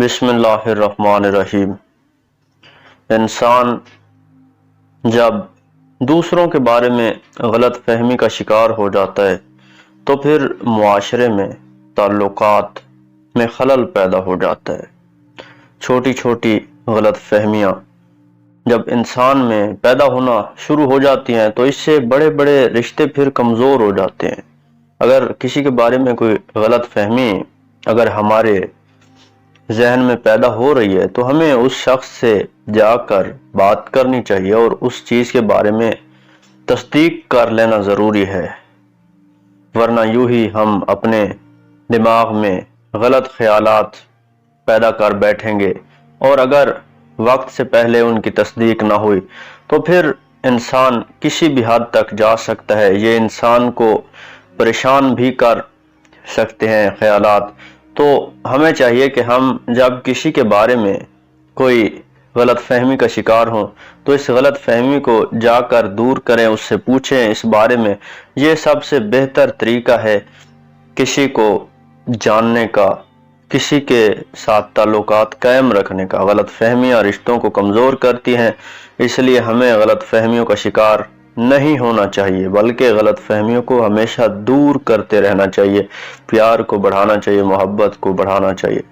बिस्मिल्लाहिर्रहमानिर्रहीम। इंसान जब दूसरों के बारे में गलत फहमी का शिकार हो जाता है तो फिर मुआशरे में ताल्लुकात में खलल पैदा हो जाता है। छोटी छोटी गलत फहमियाँ जब इंसान में पैदा होना शुरू हो जाती हैं तो इससे बड़े बड़े रिश्ते फिर कमज़ोर हो जाते हैं। अगर किसी के बारे में कोई गलत फहमी अगर हमारे जहन में पैदा हो रही है तो हमें उस शख्स से जाकर बात करनी चाहिए और उस चीज़ के बारे में तस्दीक कर लेना ज़रूरी है, वरना यूं ही हम अपने दिमाग में गलत ख्यालात पैदा कर बैठेंगे और अगर वक्त से पहले उनकी तस्दीक ना हुई तो फिर इंसान किसी भी हद तक जा सकता है। ये इंसान को परेशान भी कर सकते हैं ख्यालात। तो हमें चाहिए कि हम जब किसी के बारे में कोई गलत फहमी का शिकार हों तो इस गलत फहमी को जाकर दूर करें, उससे पूछें इस बारे में। ये सबसे बेहतर तरीका है किसी को जानने का, किसी के साथ ताल्लुकात कायम रखने का। गलत फहमियाँ रिश्तों को कमज़ोर करती हैं, इसलिए हमें गलत फहमियों का शिकार नहीं होना चाहिए, बल्कि गलत फहमियों को हमेशा दूर करते रहना चाहिए, प्यार को बढ़ाना चाहिए, मोहब्बत को बढ़ाना चाहिए।